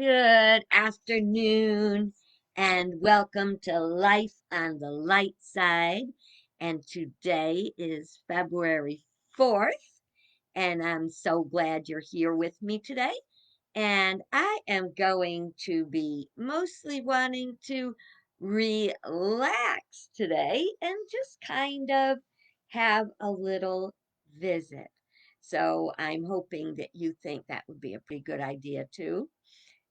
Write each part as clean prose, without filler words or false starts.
Good afternoon, and welcome to Life on the Light Side. And today is February 4th, and I'm so glad you're here with me today. And I am going to be mostly wanting to relax today and just kind of have a little visit. So I'm hoping that you think that would be a pretty good idea too.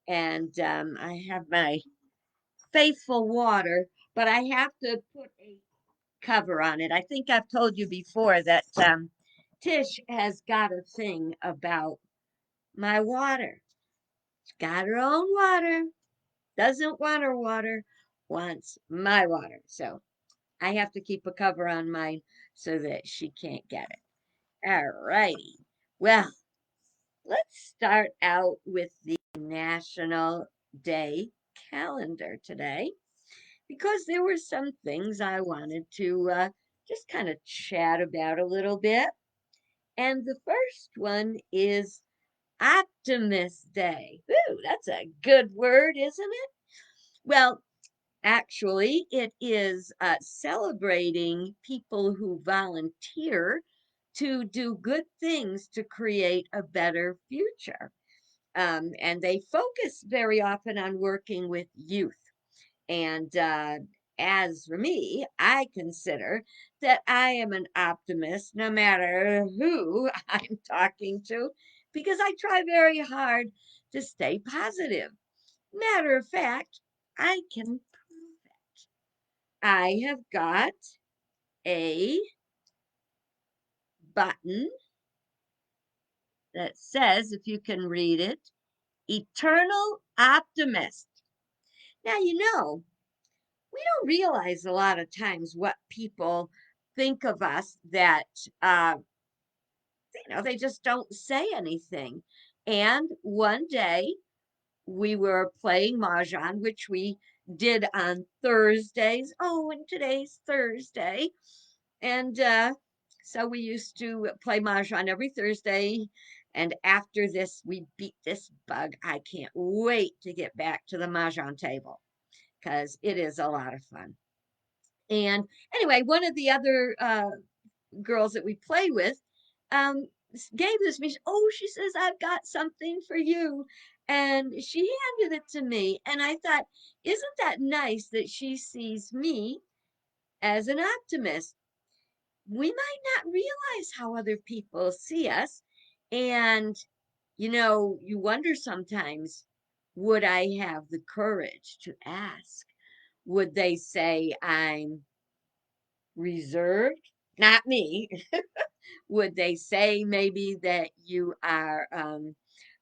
And I have my faithful water, but I have to put a cover on it. I think I've told you before that Tish has got a thing about my water. She's got her own water, doesn't want her water, wants my water. So I have to keep a cover on mine so that she can't get it. All righty. Well, let's start out with the National Day calendar today because there were some things I wanted to just kind of chat about a little bit. And the first one is Optimist Day. Ooh, that's a good word, isn't it? Well, actually, it is celebrating people who volunteer to do good things to create a better future. And they focus very often on working with youth. And as for me, I consider that I am an optimist no matter who I'm talking to because I try very hard to stay positive. Matter of fact, I can prove it. I have got a button that says, if you can read it, Eternal Optimist. Now, we don't realize a lot of times what people think of us that uh they just don't say anything. And one day we were playing mahjong, which we did on Thursdays. Oh, and today's Thursday. And so we used to play mahjong every Thursday. And after this, we beat this bug. I can't wait to get back to the mahjong table because it is a lot of fun. And anyway, one of the other girls that we play with gave this me. Oh, she says, I've got something for you. And she handed it to me. And I thought, isn't that nice that she sees me as an optimist? We might not realize how other people see us. And, you wonder sometimes, would I have the courage to ask? Would they say I'm reserved? Not me. Would they say maybe that you are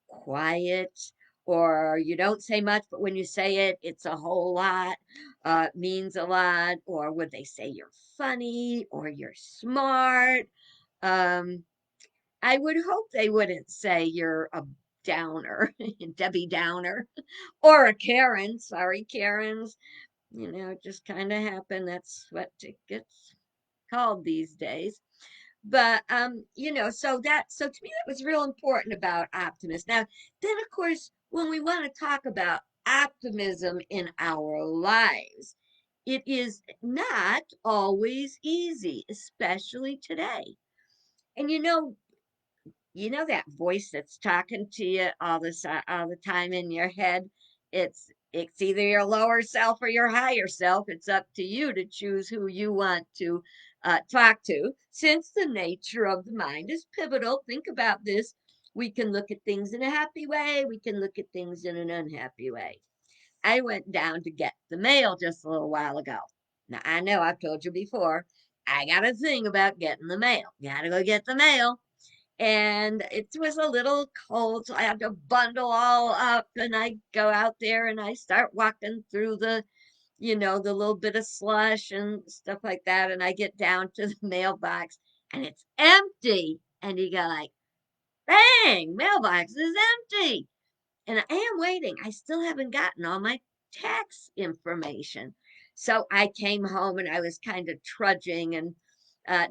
quiet or you don't say much, but when you say it, it's a whole lot, means a lot? Or would they say you're funny or you're smart? Um, I would hope they wouldn't say you're a downer, Debbie Downer, or a Karen. Sorry, Karens. It just kind of happened. That's what it gets called these days. But so to me that was real important about optimism. Now, then of course, when we want to talk about optimism in our lives, it is not always easy, especially today. And that voice that's talking to you all the time in your head. It's either your lower self or your higher self. It's up to you to choose who you want to talk to. Since the nature of the mind is pivotal, think about this. We can look at things in a happy way. We can look at things in an unhappy way. I went down to get the mail just a little while ago. Now I know I've told you before. I got a thing about getting the mail. Gotta go get the mail, and it was a little cold, so I had to bundle all up, and I go out there and I start walking through the little bit of slush and stuff like that, and I get down to the mailbox and it's empty. And you go like, dang, mailbox is empty. And I am waiting. I still haven't gotten all my tax information. So I came home and I was kind of trudging and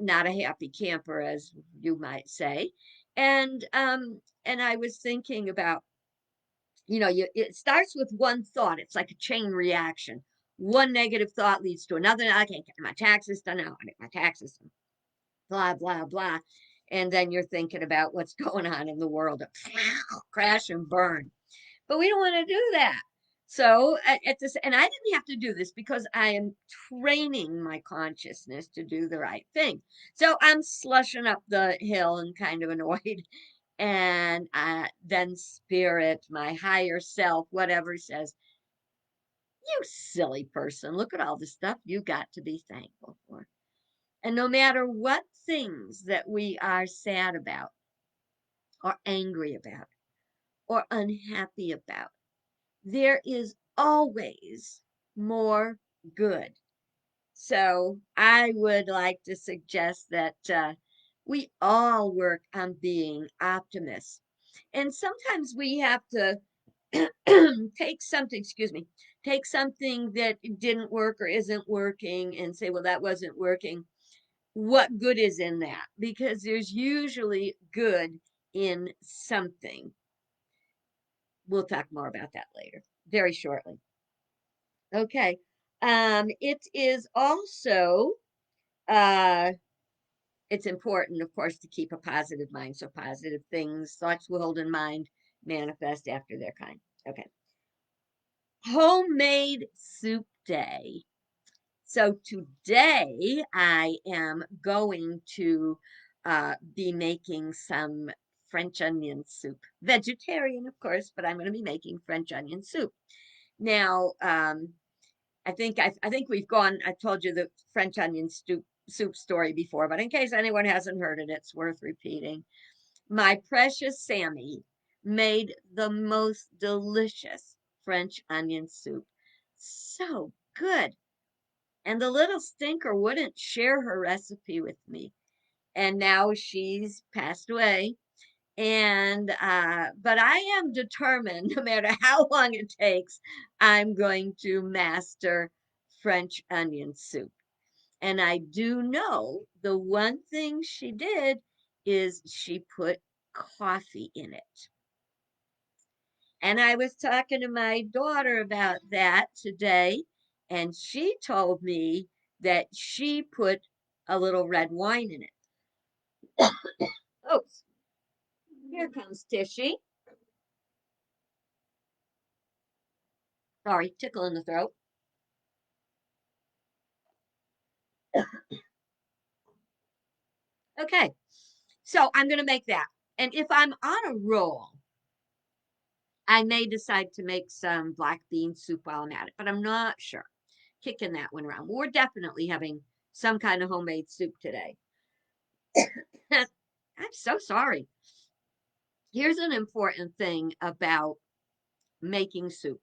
not a happy camper, as you might say. And I was thinking about, it starts with one thought. It's like a chain reaction. One negative thought leads to another. I can't get my taxes done now. I get my taxes done. Blah, blah, blah. And then you're thinking about what's going on in the world. Crash and burn. But we don't want to do that. So at this, and I didn't have to do this because I am training my consciousness to do the right thing. So I'm slushing up the hill and kind of annoyed. And then spirit, my higher self, whatever, says, "You silly person, look at all the stuff you got to be thankful for." And no matter what things that we are sad about, or angry about, or unhappy about, there is always more good. So I would like to suggest that we all work on being optimists. And sometimes we have to take something, excuse me, take something that didn't work or isn't working and say, well, that wasn't working. What good is in that? Because there's usually good in something. We'll talk more about that later, very shortly. Okay. It is also uh it's important, of course, to keep a positive mind. So positive things, thoughts we hold in mind, manifest after their kind. Okay. Homemade soup day. So today I am going to be making some French onion soup. Vegetarian, of course, but I'm going to be making French onion soup. Now, I think we've gone. I told you the French onion soup story before, but in case anyone hasn't heard it, it's worth repeating. My precious Sammy made the most delicious French onion soup. So good. And the little stinker wouldn't share her recipe with me. And now she's passed away. And but I am determined, no matter how long it takes, I'm going to master French onion soup. And I do know the one thing she did is she put coffee in it. And I was talking to my daughter about that today, and she told me that she put a little red wine in it. Oh, here comes Tishy. Sorry, tickle in the throat. Okay, so I'm going to make that. And if I'm on a roll, I may decide to make some black bean soup while I'm at it, but I'm not sure. Kicking that one around. We're definitely having some kind of homemade soup today. I'm so sorry. Here's an important thing about making soup.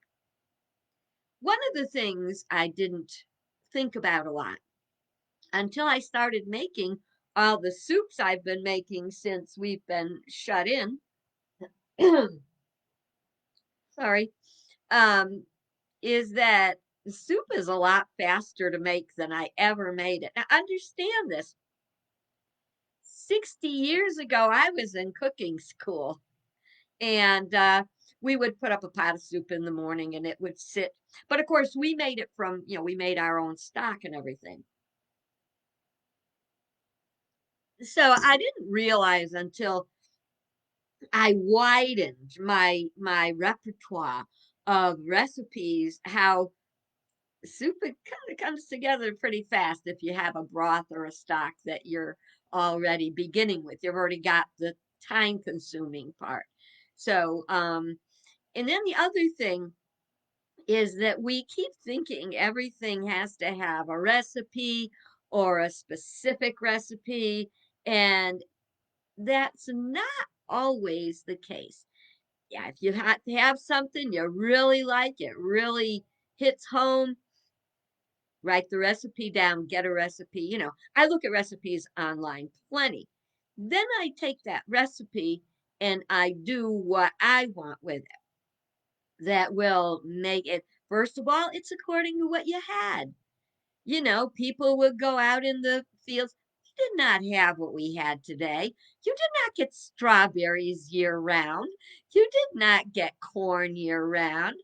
One of the things I didn't think about a lot until I started making all the soups I've been making since we've been shut in. Sorry. Um, is that soup is a lot faster to make than I ever made it. Now, understand this. 60 years ago, I was in cooking school, and we would put up a pot of soup in the morning and it would sit. But of course, we made it from, we made our own stock and everything. So I didn't realize until I widened my repertoire of recipes how soup it kind of comes together pretty fast if you have a broth or a stock that you're already beginning with. You've already got the time consuming part. So, and then the other thing is that we keep thinking everything has to have a recipe or a specific recipe, and that's not always the case. Yeah, if you have to have something you really like, it really hits home, write the recipe down, get a recipe. I look at recipes online plenty. Then I take that recipe and I do what I want with it that will make it, first of all, it's according to what you had. People would go out in the fields. did not have what we had today. You did not get strawberries year round. You did not get corn year round,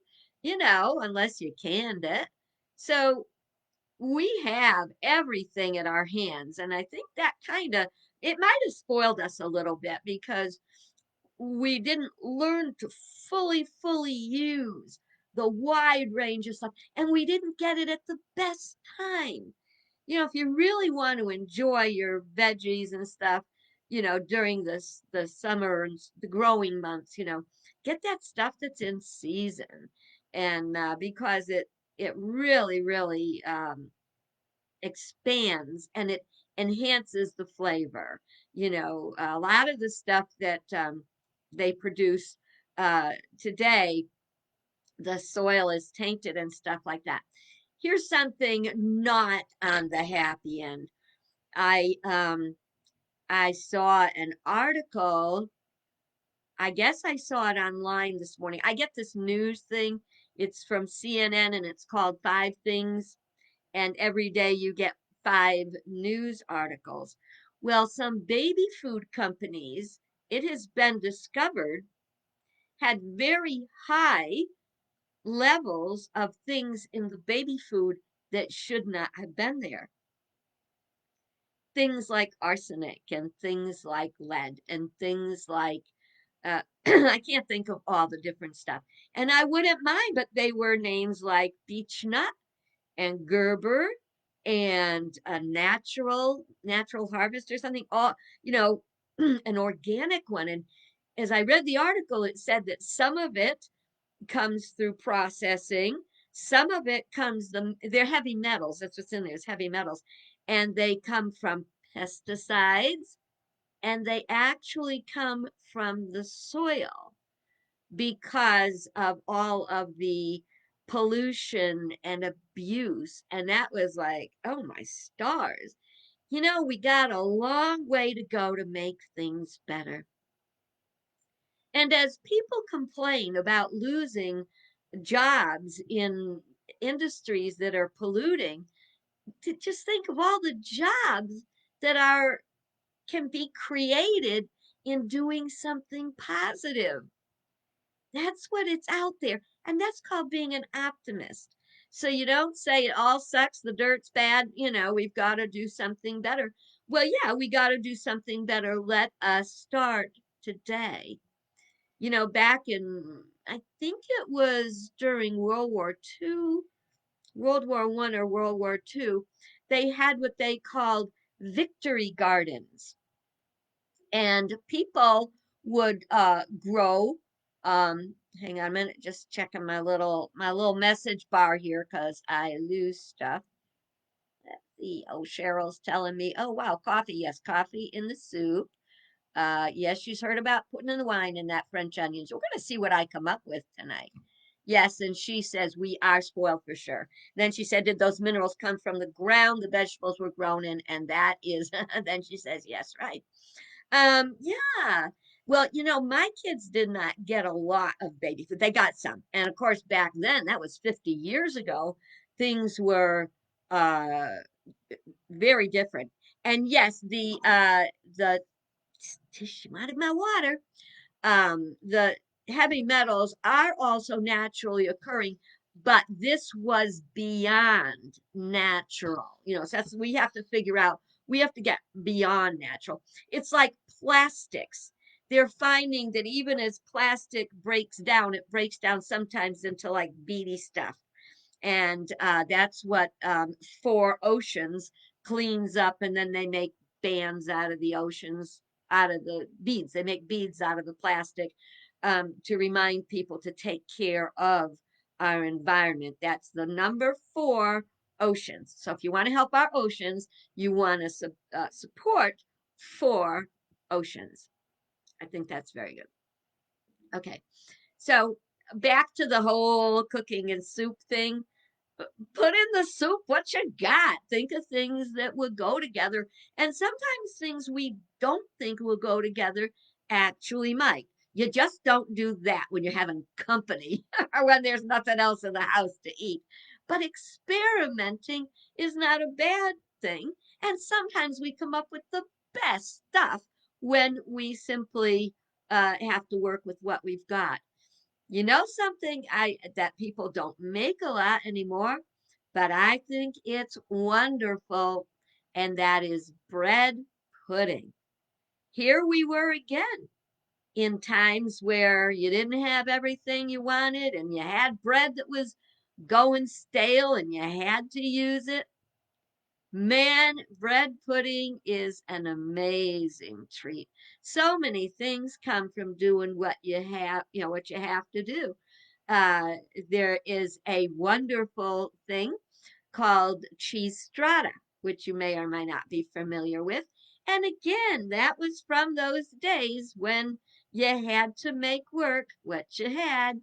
unless you canned it. So we have everything at our hands. And I think that it might have spoiled us a little bit because we didn't learn to fully use the wide range of stuff, and we didn't get it at the best time. If you really want to enjoy your veggies and stuff, during the summer and the growing months, get that stuff that's in season, and because it really expands and it enhances the flavor. A lot of the stuff that they produce today, the soil is tainted and stuff like that. Here's something not on the happy end. I saw an article. I guess I saw it online this morning. I get this news thing. It's from CNN and it's called Five Things, and every day you get five news articles. Well, some baby food companies, it has been discovered, had very high levels of things in the baby food that should not have been there. Things like arsenic and things like lead and things like I can't think of all the different stuff. And I wouldn't mind, but they were names like beech nut and Gerber and a natural harvest or something, all an organic one. And as I read the article, it said that some of it comes through processing, some of it they're heavy metals, that's what's in there, is heavy metals, and they come from pesticides, and they actually come from the soil because of all of the pollution and abuse. And that was like, oh my stars. We got a long way to go to make things better. And as people complain about losing jobs in industries that are polluting, to just think of all the jobs that are can be created in doing something positive. That's what it's out there. And that's called being an optimist. So you don't say it all sucks, the dirt's bad, we've got to do something better. Well, yeah, we got to do something better. Let us start today. Back in, I think it was during World War One or World War Two, they had what they called victory gardens, and people would grow. Hang on a minute, just checking my little message bar here because I lose stuff. Let's see. Oh, Cheryl's telling me, oh wow, coffee. Yes, coffee in the soup. Yes, she's heard about putting in the wine and that French onions. We're gonna see what I come up with tonight. Yes, and she says we are spoiled for sure. Then she said, did those minerals come from the ground the vegetables were grown in? And that is, then she says, yes, right. Yeah. Well, my kids did not get a lot of baby food. They got some. And of course, back then, that was 50 years ago, things were uh very different. And yes, the tissue out of my water, the heavy metals are also naturally occurring, but this was beyond natural. So we have to figure out, we have to get beyond natural. It's like plastics. They're finding that even as plastic breaks down, it breaks down sometimes into like beady stuff, and that's what Four Oceans cleans up, and then they make bands out of the oceans, out of the beads. They make beads out of the plastic, to remind people to take care of our environment. That's the number four, oceans. So if you want to help our oceans, you want to support Four Oceans. I think that's very good. Okay, so back to the whole cooking and soup thing. Put in the soup what you got. Think of things that would go together. And sometimes things we don't think will go together actually might. You just don't do that when you're having company or when there's nothing else in the house to eat. But experimenting is not a bad thing. And sometimes we come up with the best stuff when we simply have to work with what we've got. You know something I that people don't make a lot anymore, but I think it's wonderful, and that is bread pudding. Here we were again in times where you didn't have everything you wanted and you had bread that was going stale and you had to use it. Man, bread pudding is an amazing treat. So many things come from doing what you have, what you have to do. Uh, there is a wonderful thing called cheese strata, which you may or may not be familiar with. And again, that was from those days when you had to make work what you had.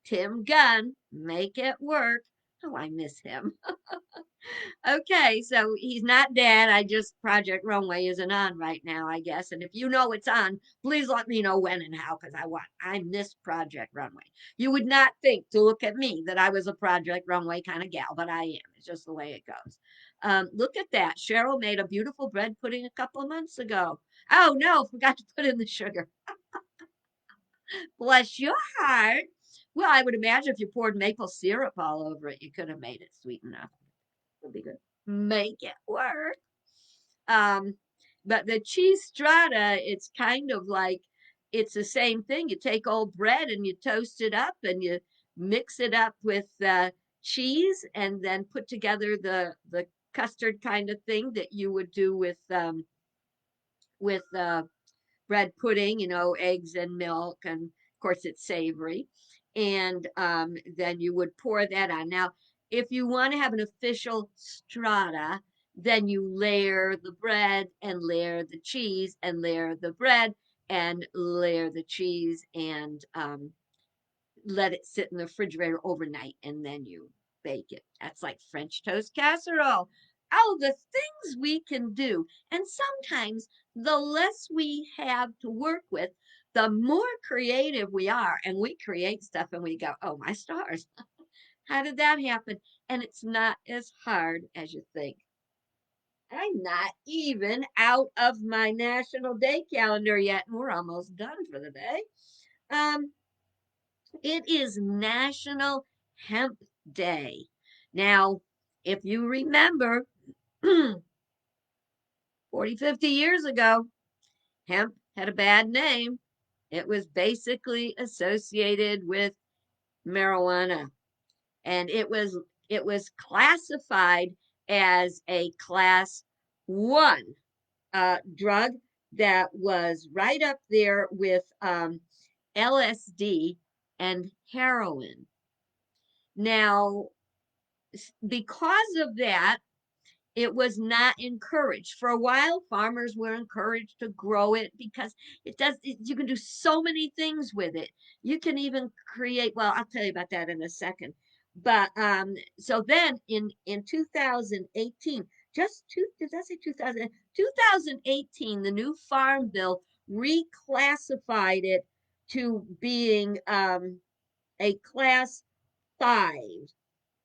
Tim Gunn, make it work. Oh, I miss him. Okay, so he's not dead. I just Project Runway isn't on right now, I guess. And if you know it's on, please let me know when and how, because I miss Project Runway. You would not think to look at me that I was a Project Runway kind of gal, but I am. It's just the way it goes. Look at that. Cheryl made a beautiful bread pudding a couple of months ago. Oh no, forgot to put in the sugar. Bless your heart. Well, I would imagine if you poured maple syrup all over it, you could have made it sweet enough. Would be good. Make it work. Um, but the cheese strata, it's kind of like it's the same thing. You take old bread and you toast it up and you mix it up with cheese and then put together the custard kind of thing that you would do with bread pudding, eggs and milk, and of course it's savory. And then you would pour that on. Now, if you want to have an official strata, then you layer the bread and layer the cheese and layer the bread and layer the cheese and let it sit in the refrigerator overnight and then you bake it. That's like French toast casserole. Oh, the things we can do. And sometimes the less we have to work with, the more creative we are. And we create stuff and we go, oh, my stars. How did that happen? And it's not as hard as you think. I'm not even out of my National Day calendar yet, and we're almost done for the day. Um, It is National Hemp Day. Now, if you remember, 40, 50 years ago, hemp had a bad name. It was basically associated with marijuana, and it was classified as a class 1 drug that was right up there with LSD and heroin. Now, because of that, it was not encouraged. For a while, farmers were encouraged to grow it because you can do so many things with it. You can even create, well, I'll tell you about that in a second. But so then in 2018, did I say 2000? 2018, the new farm bill reclassified it to being a class 5,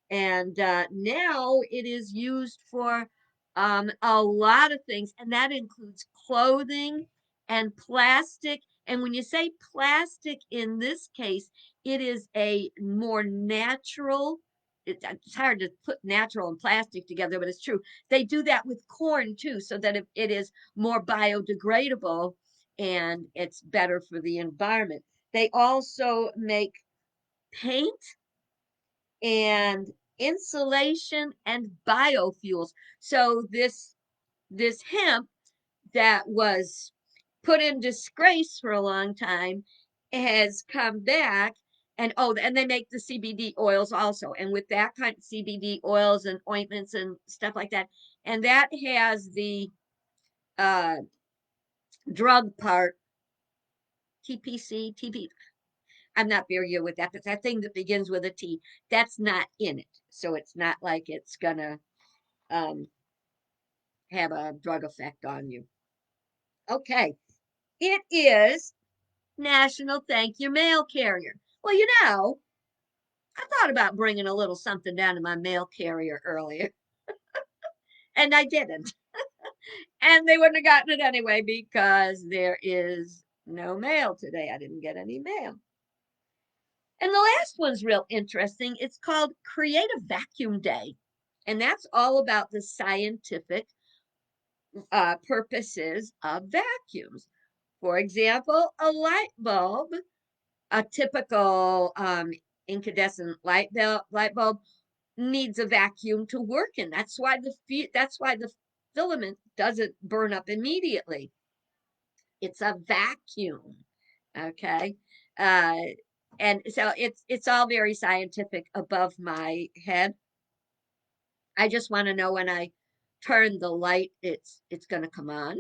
and now it is used for a lot of things, and that includes clothing and plastic. And when you say plastic in this case, it is a more natural. It's hard to put natural and plastic together, but it's true. They do that with corn too, so that it is more biodegradable and it's better for the environment. They also make paint and insulation and biofuels. So this hemp that was put in disgrace for a long time has come back. And and they make the CBD oils also. And with that kind of CBD oils and ointments and stuff like that, and that has the uh drug part, TPC, TP. I'm not very good with that, but that thing that begins with a T, that's not in it. So it's not like it's gonna um, have a drug effect on you. Okay, it is National Thank You Mail Carrier. Well, I thought about bringing a little something down to my mail carrier earlier. And I didn't. And they wouldn't have gotten it anyway because there is no mail today. I didn't get any mail. And the last one's real interesting. It's called Creative Vacuum Day. And that's all about the scientific purposes of vacuums. For example, a light bulb, a typical incandescent light bulb needs a vacuum to work in. That's why the filament doesn't burn up immediately. It's a vacuum. Okay. Uh, and so it's all very scientific above my head. I just want to know when I turn the light, it's going to come on.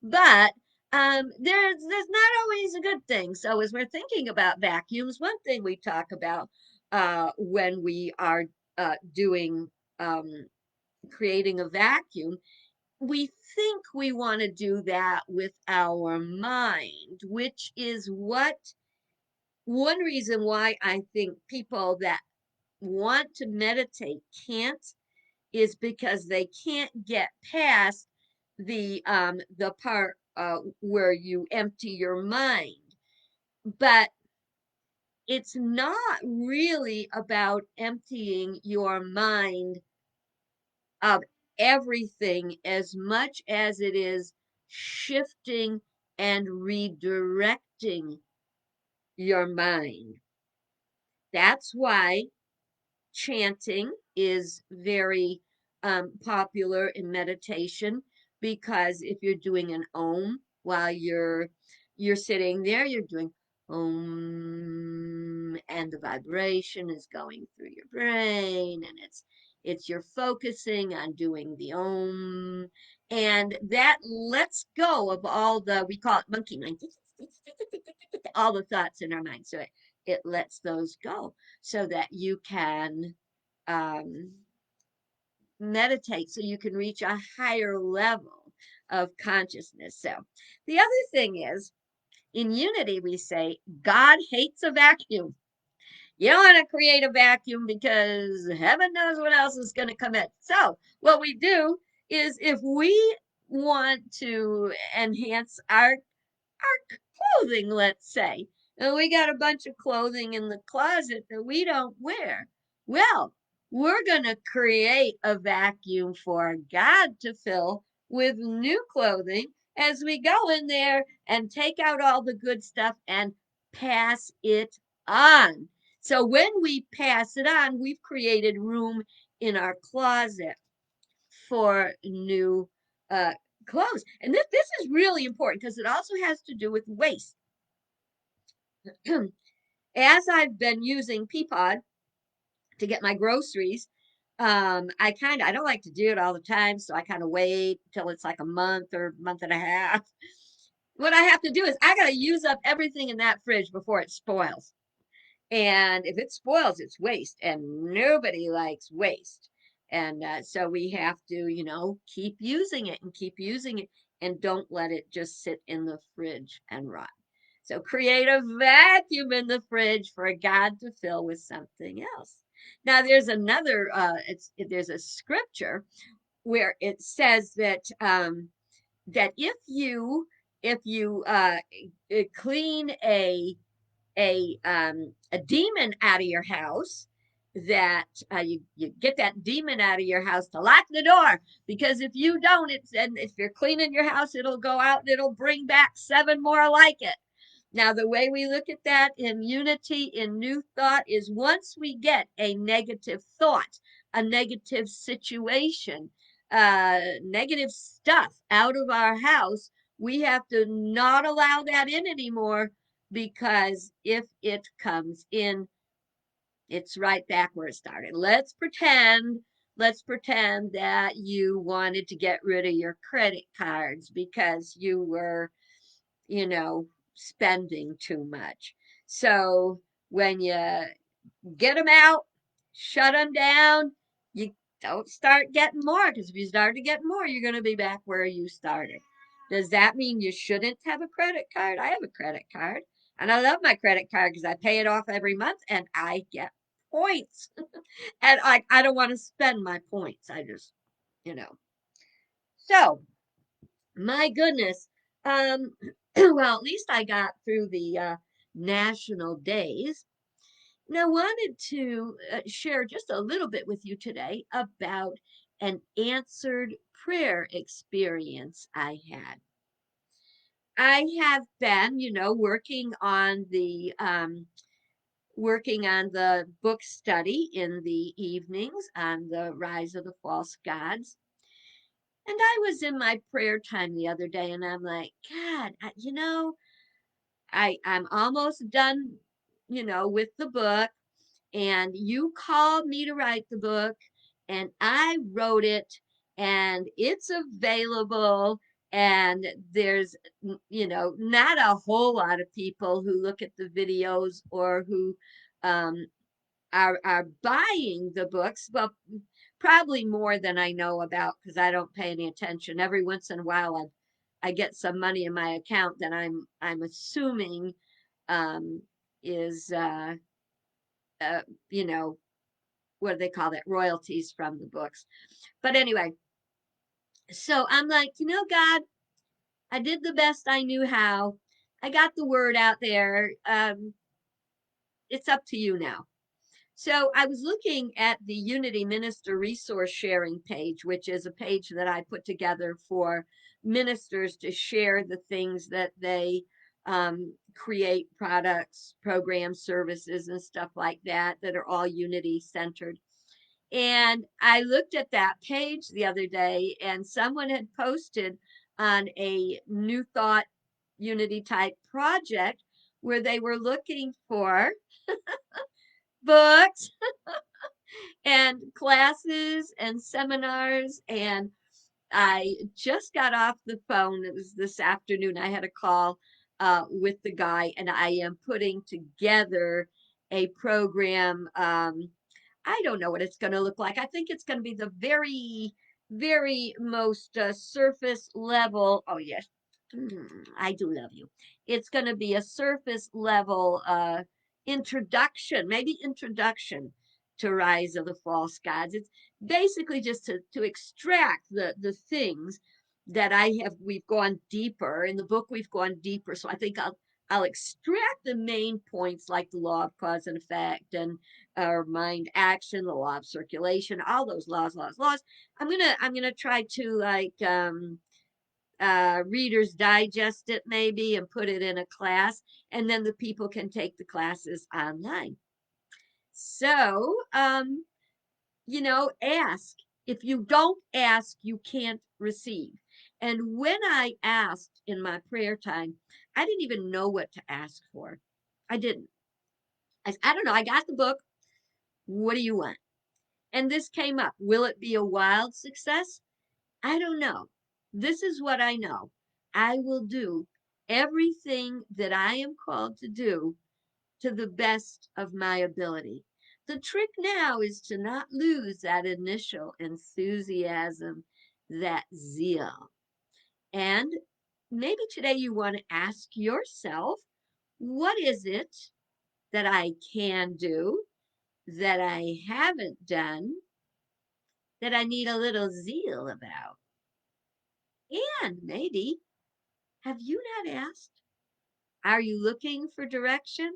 But there's not always a good thing. So as we're thinking about vacuums, one thing we talk about when we are doing um, creating a vacuum, we think we want to do that with our mind, which is what one reason why I think people that want to meditate can't is because they can't get past the part where you empty your mind. But it's not really about emptying your mind of everything as much as it is shifting and redirecting your mind. That's why chanting is very popular in meditation, because if you're doing an om while you're sitting there, you're doing om, and the vibration is going through your brain, and it's you're focusing on doing the om, and that lets go of all the, we call it monkey mind, all the thoughts in our mind. So it lets those go so that you can um, meditate, so you can reach a higher level of consciousness. So the other thing is, in unity, we say God hates a vacuum. You don't want to create a vacuum because heaven knows what else is going to come in. So what we do is, if we want to enhance our clothing, let's say, and we got a bunch of clothing in the closet that we don't wear. Well, we're going to create a vacuum for God to fill with new clothing as we go in there and take out all the good stuff and pass it on. So when we pass it on, we've created room in our closet for new uh, clothes. And this is really important because it also has to do with waste. As I've been using Peapod to get my groceries, I don't like to do it all the time, so I kind of wait till it's like a month or month and a half. What I have to do is I got to use up everything in that fridge before it spoils. And if it spoils, it's waste, and nobody likes waste. And so we have to, keep using it and keep using it, and don't let it just sit in the fridge and rot. So create a vacuum in the fridge for God to fill with something else. Now there's another, there's a scripture where it says that if you clean a demon out of your house, that you get that demon out of your house, to lock the door, because if you don't, and if you're cleaning your house, it'll go out and it'll bring back seven more like it. Now the way we look at that in unity, in new thought, is once we get a negative thought, a negative situation, negative stuff out of our house, we have to not allow that in anymore, because if it comes in, it's right back where it started. Let's pretend that you wanted to get rid of your credit cards because you were, you know, spending too much. So when you get them out, shut them down, you don't start getting more, because if you start to get more, you're going to be back where you started. Does that mean you shouldn't have a credit card? I have a credit card, and I love my credit card because I pay it off every month and I get points. And I don't want to spend my points. I just you know. So, my goodness. Um, well, at least I got through the national days. And I wanted to share just a little bit with you today about an answered prayer experience I had. I have been, working on the book study in the evenings on the rise of the false gods. And I was in my prayer time the other day, and I'm like, God, I'm almost done, with the book, and you called me to write the book, and I wrote it, and it's available. And there's, not a whole lot of people who look at the videos or who um, are buying the books. Well, probably more than I know about because I don't pay any attention. Every once in a while, I get some money in my account that I'm assuming um, is uh, you know what do they call that, royalties from the books. But anyway, so I'm like, God, I did the best I knew how. I got the word out there. It's up to you now. So I was looking at the Unity Minister Resource Sharing page, which is a page that I put together for ministers to share the things that they create, products, programs, services, and stuff like that, that are all Unity centered. And I looked at that page the other day, and someone had posted on a New Thought Unity type project where they were looking for books and classes and seminars. And I just got off the phone. It was this afternoon. I had a call with the guy, and I am putting together a program. I don't know what it's going to look like. I think it's going to be the very, very most surface level. Oh, yes. I do love you. It's going to be a surface level introduction, maybe introduction to Rise of the False Gods. It's basically just to extract the things that we've gone deeper in the book. We've gone deeper. So I think I'll extract the main points like the law of cause and effect and mind action, the law of circulation, all those laws. I'm gonna try to Reader's Digest it maybe and put it in a class, and then the people can take the classes online. So, ask. If you don't ask, you can't receive. And when I asked in my prayer time, I didn't even know what to ask for. I didn't. I don't know. I got the book. What do you want? And this came up. Will it be a wild success? I don't know. This is what I know. I will do everything that I am called to do to the best of my ability. The trick now is to not lose that initial enthusiasm, that zeal. And maybe today you want to ask yourself, what is it that I can do, that I haven't done, that I need a little zeal about? And maybe, have you not asked? Are you looking for direction?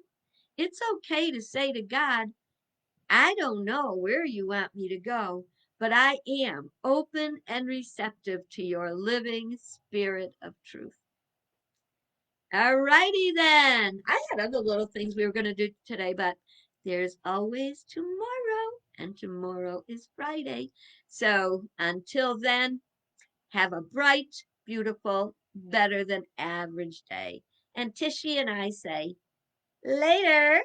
It's okay to say to God, I don't know where you want me to go, but I am open and receptive to your living spirit of truth. All righty then. I had other little things we were going to do today, but there's always tomorrow, and tomorrow is Friday. So until then, have a bright, beautiful, better than average day. And Tishy and I say, later.